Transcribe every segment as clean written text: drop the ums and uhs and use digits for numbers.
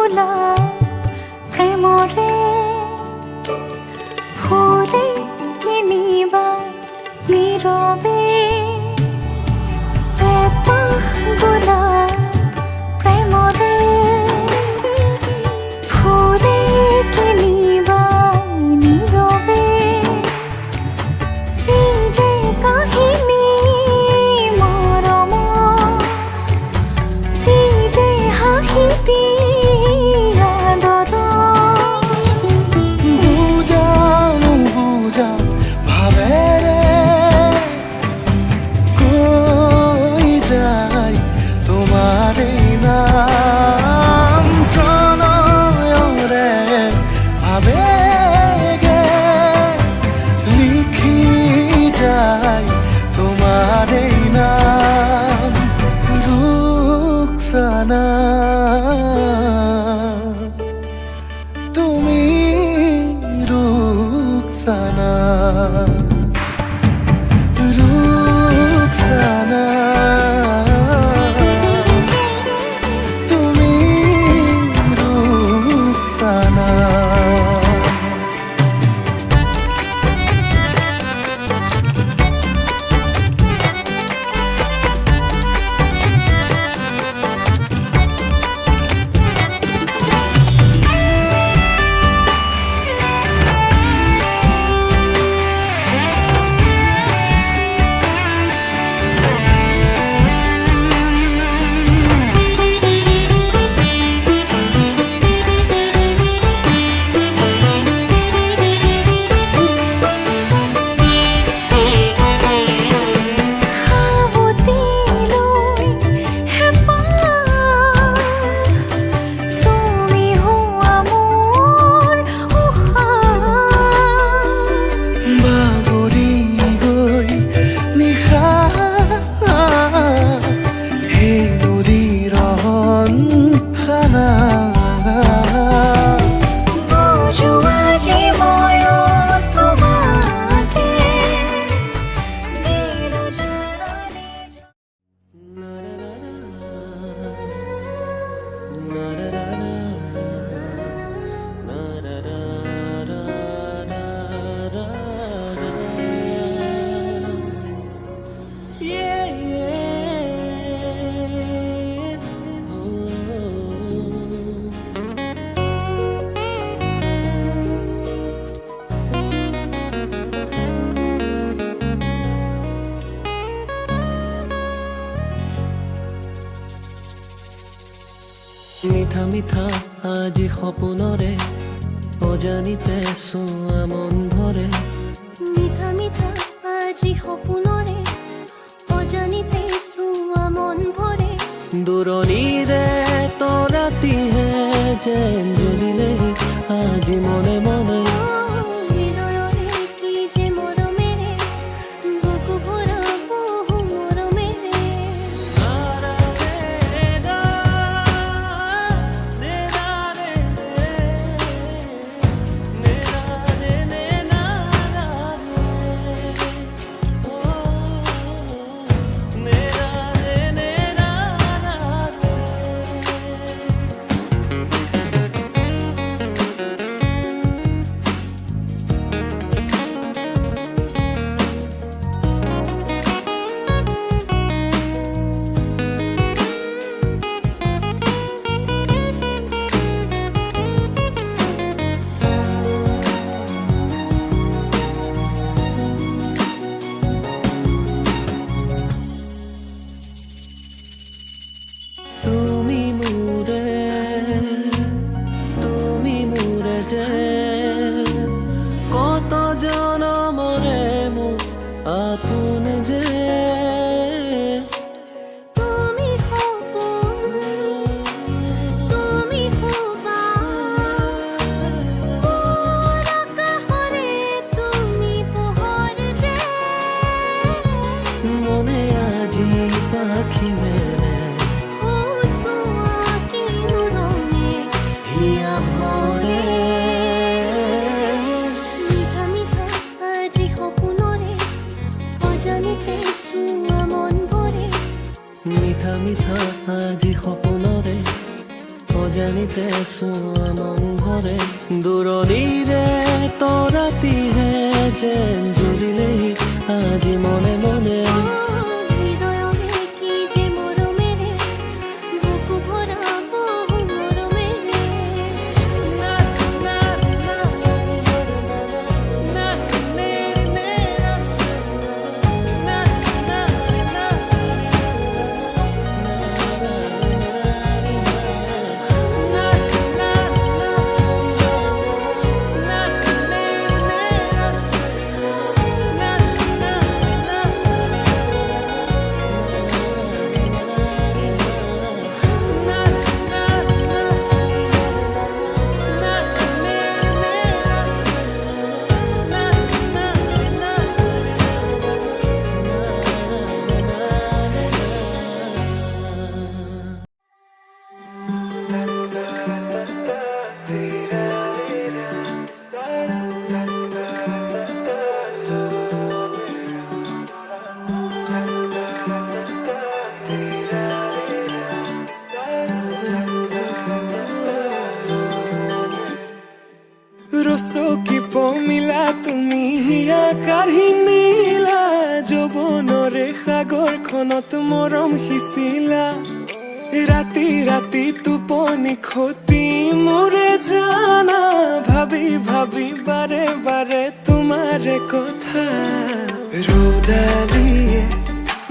গোলাপ প্রেমরে ফুলে কিনিবা নীরবে পেপাহ গোলাপ প্রেমরে ফুলে কিনিবা নীরবে এই যে কাহিনী মরম এই যে হাহিতি আদর বুঝানো বুঝা ভাবে রে কই যাই তোমার এই নাম প্রণয়রে আবেগে লিখি যাই তোমার এই নাম রুকসানা তুমি রুকসানা রুকসানা তুমি রুকসানা মিঠা মিঠা আজি সপোনৰে অজানিতে চোৱা মন ভৰে মিঠা মিঠা আজি সপোনৰে অজানিতে চোৱা মন ভৰে দূৰণিৰে তৰাতিহে যেন জ্বলিলে আজি মনে মনে হৃদয়ৰে কি যে মৰমেৰে বুকু ভৰা বহু মৰমেৰে তুমি মোৰে যে কত জনমৰে মোৰ আপোন যে তুমি সপোন তুমি সবাৰ আকাশৰে তুমি পোহৰ যে মনে আজি পাখি মেলে হিয়া ভৰে মিঠা মিঠা আজি সপোনৰে অজানিতে চোৱা মন ভৰে মিঠা মিঠা আজি সপোনৰে জানিতেছো মন ভৰে দূৰণিৰে তৰাতিহে যেন জুৰিলেই আজি মনে মনে হৃদয়ৰে কি যে মৰমেৰে বুকু ভৰা বহু মৰমেৰে ৰচকি পমিলা তুমি হিয়া কাঢ়ি নিলা যৌৱনৰে সাগৰখনত মৰম সিঁচিলা ৰাতি ৰাতি টোপনি খতি মোৰে জানা ভাবি ভাবি বাৰে বাৰে তোমাৰে কথা ৰ'দালিয়ে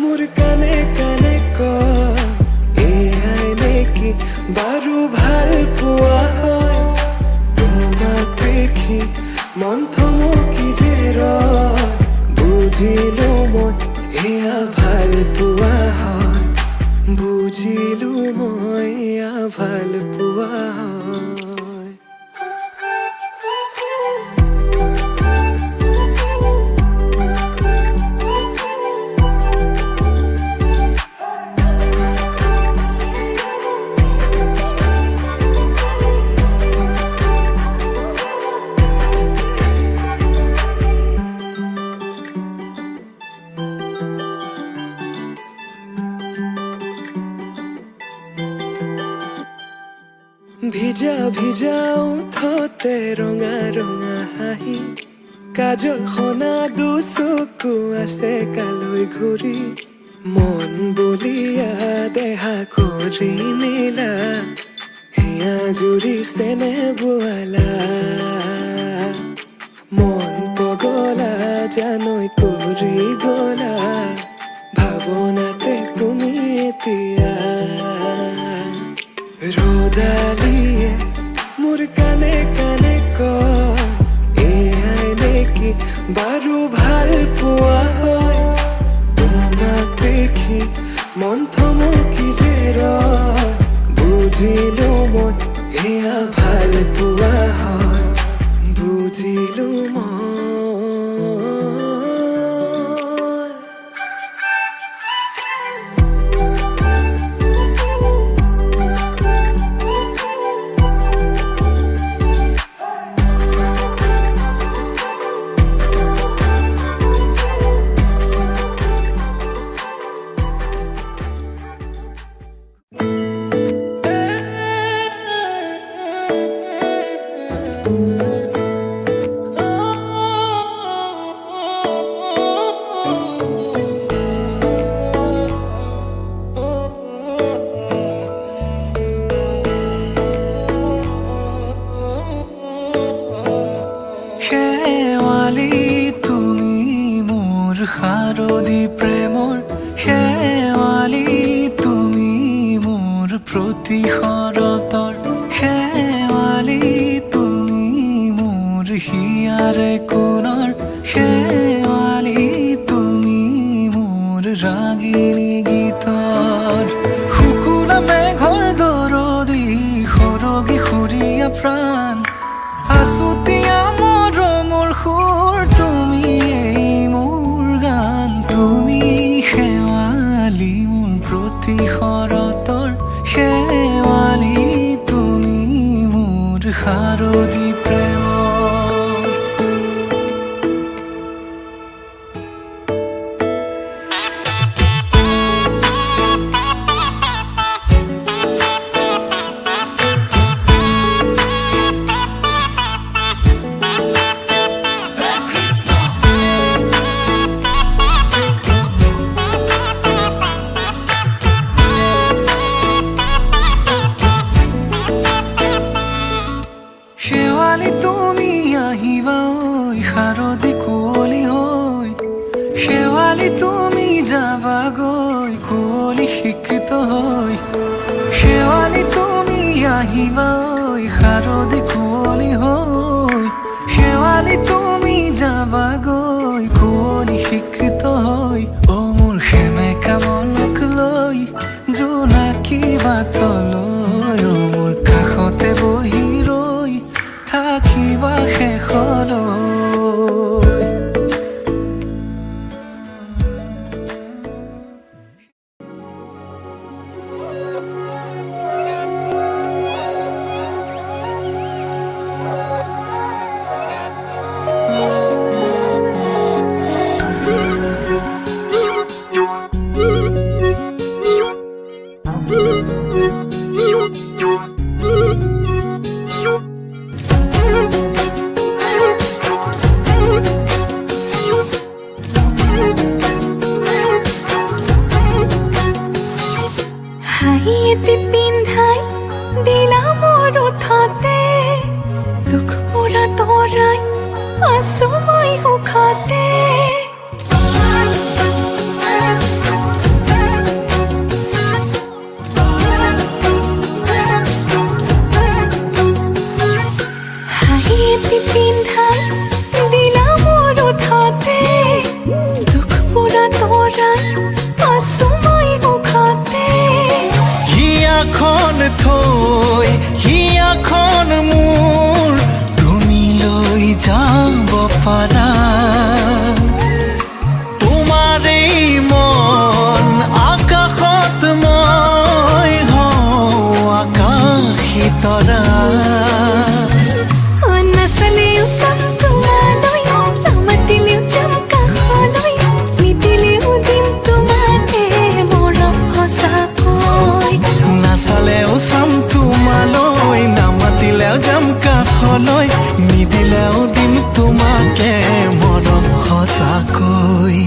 মোৰ কানে কানে কয় এয়াই নেকি বাৰু ভাল পোৱা হয় তোমাক দেখি মন থমকি যে ৰয় বুজিলো মই এয়া ভাল পোৱা হয় বুজিলো মই এয়া ভাল পোৱা হয় ভিজা ভিজা ওঠতে ৰঙা ৰঙা হাঁহি কাজল সনা দুচকু আছে কালৈ ঘূৰি মন বলিয়া দেহা কৰি নিলা হিয়া জুৰিছেনে বোৱালা মন পগলা জানৈ কৰি গলা ভাৱনাতে তুমি এতিয়া ৰ'দালিয়ে মোৰ কানে কানে কয় এয়াই নেকি বাৰু ভাল পোৱা হয় তোমাক দেখি মন থমকি যে ৰয় বুজিলো মই এয়া ভাল পোৱা হয় বুজিলো মই শাৰদী প্ৰেমৰ শেৱালি তুমি মোৰ প্ৰতি শৰতৰ শেৱালি তুমি মোৰ হিয়াৰে কোণৰ শেৱালি তুমি মোৰ ৰাগিনী গীতৰ শুকুলা মেঘৰ দৰদি সৰগী সুৰীয়া প্ৰাণ আছুতীয়া মৰমৰ সুৰ তুমি মোৰ গান তুমি শেৱালি মোৰ প্ৰতি শৰতৰ শেৱালি তুমি মোৰ শাৰদী প্ৰেমৰ শিক্ষিত হৈ শেৱালি তুমি আহিবা ঐ শাৰদী কুঁৱলী হৈ শেৱালি তুমি যাবাগৈ কুঁৱলী শিক্ষিত হৈ অ মোৰ সেমেকা মনক লৈ জোনাকী বাটলৈ অ মোৰ কাষতে বহি ৰৈ থাকিবা শেষলৈ হাঁহিয়েতি পিন্ধাই দিলা মোৰ ওঠতে দুখ মোৰা তৰাই আছো মই সুখতে হাঁহিয়েতি পিন্ধাই দিলা মোৰ ওঠতে দুখ মোৰা তৰাই আছো মই সুখতে হিয়াখন থৈ হিয়াখন মোৰ তুমি লৈ যাব পাৰা তোমাৰেই মন আকাশত মই হওঁ আকাশী তৰা নাচালেও চাম তোমালৈ নামাতিলেও যাম কাষলৈ নিদিলেও দিম তোমাকে মৰম সঁচাকৈ নাচালেও চাম তোমালৈ নামাতিলেও যাম কাষলৈ নিদিলেও দিম তোমাকে মৰম সঁচাকৈ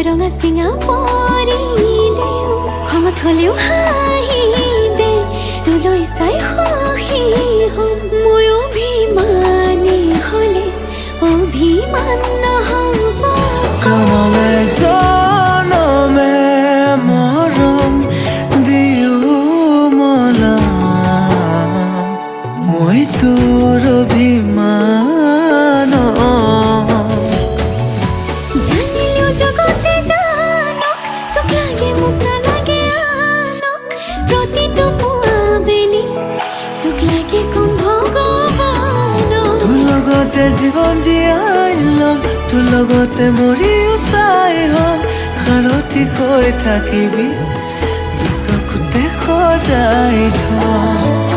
ৰঙা চিঙা পৰিলেও খঙত হ'লেও হাঁহি দে তোলৈ চাই সুখী হ'ম মই অভিমানী হ'লে অভিমান নহ'ব জনমে জনমে মৰম দিও মলাম মই তোৰ অভিমান জানিলেও জগতে জানক তোক লাগে মোক নালাগে আনক প্ৰতিটো পুৱা বেলি তোক লাগে কম ভগৱানক তোৰ লগতে জীৱন জীয়াই ল'ম তোৰ লগতে মৰিও চাই হ'ম সাৰথি হৈ থাকিবি চকুতে সজাই থম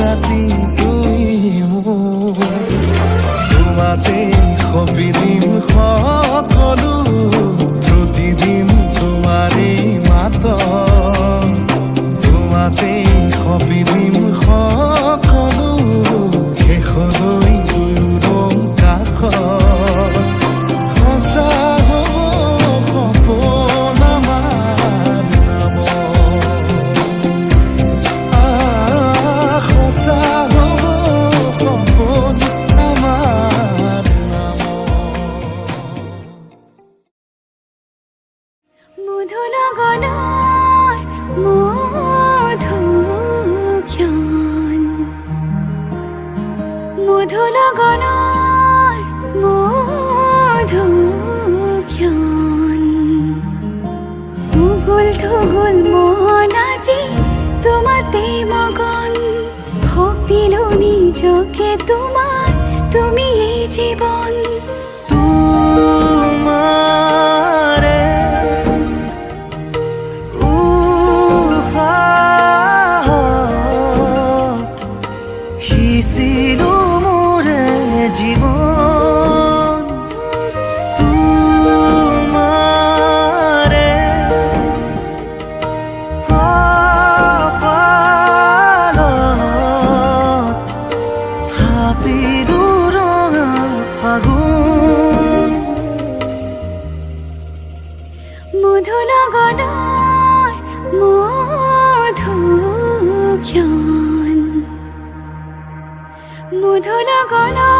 ৰাতি তুমি মোৰ তোমাতেই সপিদিম সকলো প্ৰতিদিন তোমাৰেই মাত তোমাতেই সপিদিম সকলো শেষলৈ দুয়োদম কাষত সঁচা হ'ব সপোন আমাৰ নামত সঁচা হ'ব সপোন আমাৰ মধু লগনৰ মধুক্ষণ মধু লগনৰ মধুক্ষণ উগুল থুগুল মন আজি তোমাতে মগন সপিলো নিজকে তোমাৰ তুমি এই জীৱন তোমাৰে উশাহত সিঁচিলো মোৰে জীৱন তোমাৰে কপালত থাপিলো ৰঙা ফাগুন মধু লগনৰ মধুক্ষণ মধু লগনৰ